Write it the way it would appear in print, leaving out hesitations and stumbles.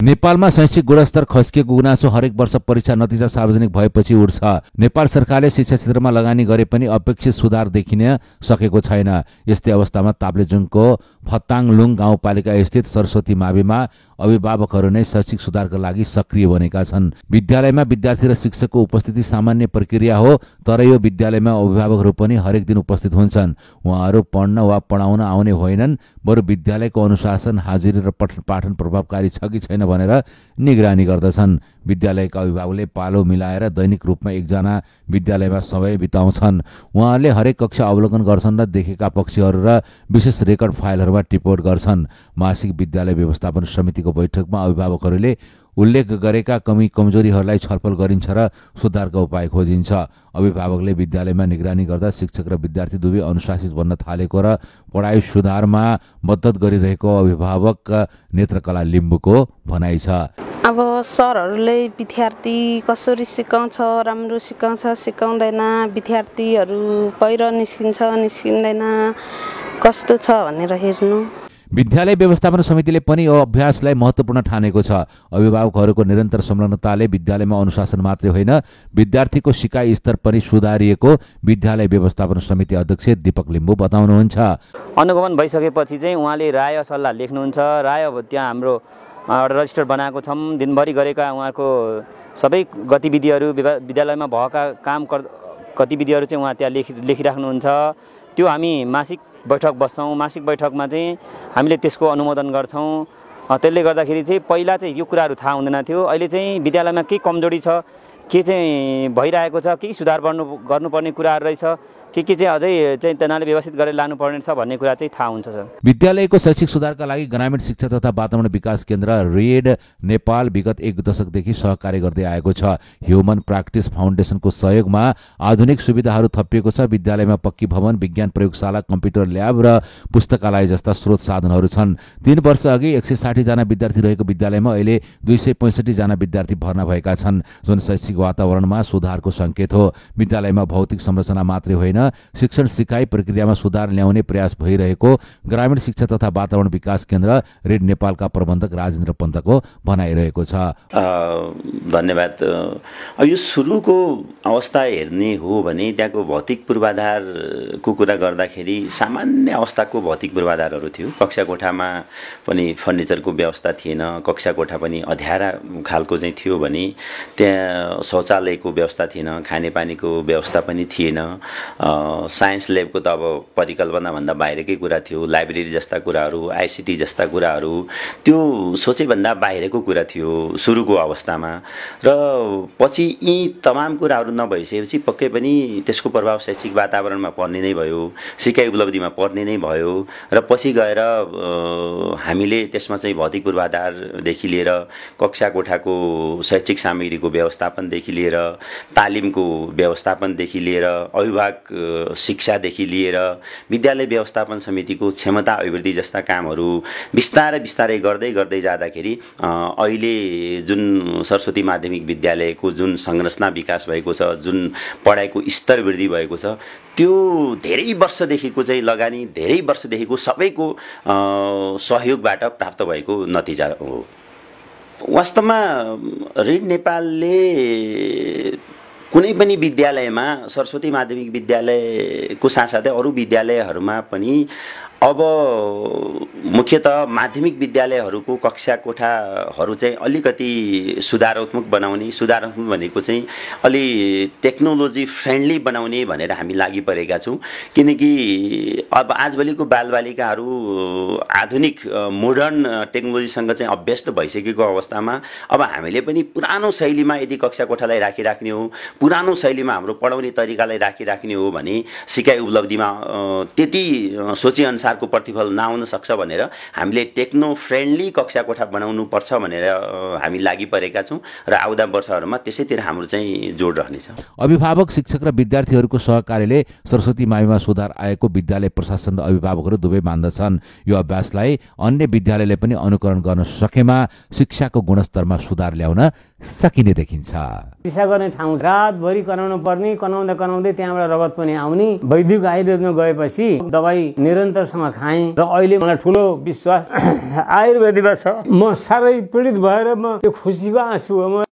नेपालमा शैक्षिक गुणस्तर खस्किएको गुनासो हरेक वर्ष परीक्षा नतिजा सार्वजनिक भएपछि उठ्छ। नेपाल सरकारले शिक्षा क्षेत्रमा लगानी गरे पनि अपेक्षित सुधार देखिन सकेको छैन। यस्तै अवस्थामा ताप्लेजुङको फताङलुङ गाउँपालिका स्थित सरस्वती माविमा अभिभावकहरू नै शैक्षिक सुधारका लागि सक्रिय बनेका छन्। विद्यालयमा विद्यार्थी र शिक्षकको उपस्थिति सामान्य प्रक्रिया हो, तर यो विद्यालयमा अभिभावकहरू पनि हरेक दिन उपस्थित हुन्छन्। उहाँहरू पढ्न वा पढाउन आउने होइनन्, बरु विद्यालयको अनुशासन, हाजिरी र पठन पाठन प्रभावकारी छ कि छैन भनेर निगरानी गर्दछन्। विद्यालयका अभिभावकले पालो मिलाएर दैनिक रूपमा एकजना विद्यालयमा समय बिताउँछन्। उहाँहरूले हरेक कक्षा अवलोकन गर्छन् र देखेका पक्षहरू र विशेष रेकर्ड फाइलहरूमा टिपोट गर्छन्। मासिक विद्यालय व्यवस्थापन समितिको बैठकमा अभिभावकहरूले उल्लेख गरेका कमी कमजोरीहरूलाई छलफल गरिन्छ र सुधारका उपाय खोजिन्छ। अभिभावकले विद्यालयमा निगरानी गर्दा शिक्षक र विद्यार्थी दुवै अनुशासित बन्न थालेको र पढाइ सुधारमा मद्दत गरिरहेको अभिभावक नेत्रकला लिम्बुको भनाइ छ। अब सरहरूले विद्यार्थी कसरी सिकाउँछ, राम्रो सिकाउँछ सिकाउँदैन, विद्यार्थीहरू बाहिर निस्किँदैन कस्तो छ भनेर हेर्नु। विद्यालय व्यवस्थापन समितिले पनि यो अभ्यासलाई महत्त्वपूर्ण ठानेको छ। अभिभावकहरूको निरन्तर संलग्नताले विद्यालयमा अनुशासन मात्रै होइन, विद्यार्थीको सिकाइ स्तर पनि सुधारिएको विद्यालय व्यवस्थापन समिति अध्यक्ष दीपक लिम्बू बताउनुहुन्छ। अनुगमन भइसकेपछि चाहिँ उहाँले राय सल्लाह लेख्नुहुन्छ। राय त्यहाँ हाम्रो रजिस्टर बनाएको छौँ। दिनभरि गरेका उहाँको सबै गतिविधिहरू, विद्यालयमा भएका काम गतिविधिहरू चाहिँ उहाँ त्यहाँ लेखिराख्नुहुन्छ। त्यो हामी मासिक बैठक बस्छौँ। मासिक बैठकमा चाहिँ हामीले त्यसको अनुमोदन गर्छौँ। त्यसले गर्दाखेरि चाहिँ पहिला चाहिँ यो कुराहरू थाहा हुँदैन थियो। अहिले चाहिँ विद्यालयमा के कमजोरी छ, के चाहिँ भइरहेको छ, के सुधार गर्नुपर्ने कुराहरू रहेछ, के चाहिँ अझै चाहिँ तनाले व्यवस्थित गरेर लानुपर्ने छ भन्ने कुरा चाहिँ थाहा हुन्छ। सर, विद्यालयको शैक्षिक सुधारका लागि ग्रामीण शिक्षा तथा वातावरण विकास केन्द्र रेड नेपाल विगत 1 दशकदेखि सहकार्य गर्दै आएको छ। ह्युमन प्र्याक्टिस फाउन्डेसनको सहयोगमा आधुनिक सुविधाहरू थपिएको छ। विद्यालयमा पक्की भवन, विज्ञान प्रयोगशाला, कम्प्युटर ल्याब र पुस्तकालय जस्ता स्रोत साधनहरू छन्। 3 वर्ष अघि 160 जना विद्यार्थी रहेको विद्यालयमा अहिले 265 जना विद्यार्थी भर्ना भएका छन्, जुन शैक्षिक वातावरणमा सुधारको सङ्केत हो। विद्यालयमा भौतिक संरचना मात्रै होइन, शिक्षण सिकाइ प्रक्रियामा सुधार ल्याउने प्रयास भइरहेको ग्रामीण शिक्षा तथा वातावरण विकास केन्द्र रेड नेपालका प्रबन्धक राजेन्द्र पन्तको भनाइरहेको छ। धन्यवाद। अब यो सुरुको अवस्था हेर्ने हो भने त्यहाँको भौतिक पूर्वाधारको कुरा गर्दाखेरि सामान्य अवस्थाको भौतिक पूर्वाधारहरू थियो। कक्षा कोठामा पनि फर्निचरको व्यवस्था थिएन, कक्षा कोठा पनि अँध्यारा खालको चाहिँ थियो भने त्यहाँ शौचालयको व्यवस्था थिएन, खानेपानीको व्यवस्था पनि थिएन। साइन्स ल्याबको त अब परिकल्पनाभन्दा बाहिरकै कुरा थियो। लाइब्रेरी जस्ता कुराहरू, आइसिटी जस्ता कुराहरू त्यो सोचेभन्दा बाहिरको कुरा थियो सुरुको अवस्थामा। र पछि यी तमाम कुराहरू नभइसकेपछि पक्कै पनि त्यसको प्रभाव शैक्षिक वातावरणमा पर्ने नै भयो, सिकाइ उपलब्धिमा पर्ने नै भयो। र पछि गएर हामीले त्यसमा चाहिँ भौतिक पूर्वाधारदेखि लिएर कक्षा कोठाको शैक्षिक सामग्रीको व्यवस्थापनदेखि लिएर तालिमको व्यवस्थापनदेखि लिएर अभिभावक शिक्षादेखि लिएर विद्यालय व्यवस्थापन समितिको क्षमता अभिवृद्धि जस्ता कामहरू बिस्तारै गर्दै जाँदाखेरि अहिले जुन सरस्वती माध्यमिक विद्यालयको जुन संरचना विकास भएको छ, जुन पढाइको स्तर वृद्धि भएको छ, त्यो धेरै वर्षदेखिको चाहिँ लगानी, धेरै वर्षदेखिको सबैको सहयोगबाट प्राप्त भएको नतिजा हो। वास्तवमा रेड नेपालले कुनै पनि विद्यालयमा सरस्वती माध्यमिक विद्यालयको साथसाथै अरू विद्यालयहरूमा पनि अब मुख्यतः माध्यमिक विद्यालयहरूको कक्षा कोठाहरू चाहिँ अलिकति सुधारात्मक बनाउने, सुधारात्मक भनेको चाहिँ अलि टेक्नोलोजी फ्रेन्डली बनाउने भनेर हामी लागि परेका छौँ। किनकि अब आजभोलिको बालबालिकाहरू आधुनिक मोडर्न टेक्नोलोजीसँग चाहिँ अभ्यस्त भइसकेको अवस्थामा अब हामीले पनि पुरानो शैलीमा यदि कक्षा कोठालाई राखिराख्ने हो, पुरानो शैलीमा हाम्रो पढाउने तरिकालाई राखिराख्ने हो भने सिकाइ उपलब्धिमा त्यति सोचेअनुसारको प्रतिफल नआउन सक्छ भनेर हामीले टेक्नो फ्रेन्डली कक्षा कोठा बनाउनु पर्छ भनेर हामी लागि परेका छौँ र आउँदा वर्षहरूमा त्यसैतिर हाम्रो चाहिँ जोड रहनेछ। अभिभावक, शिक्षक र विद्यार्थीहरूको सहकार्यले सरस्वती माविमा सुधार आएको विद्यालय प्रशासन र अभिभावकहरू दुवै मान्दछन्। यो अभ्यासलाई अन्य विद्यालयले पनि अनुकरण गर्न सकेमा शिक्षाको गुणस्तरमा सुधार ल्याउन सकिने देखिन्छ। चिकित्सा गर्ने ठाउँ रातभरि कराउनु पर्ने, कराउँदै त्यहाँबाट रगत पनि आउने। वैद्यिक आयुर्वेदमा गएपछि दबाई निरन्तरसँग खाएँ र अहिले मलाई ठुलो विश्वास आयुर्वेदमा छ। म साह्रै पीडित भएर म त्यो खुसीको आँसु हो।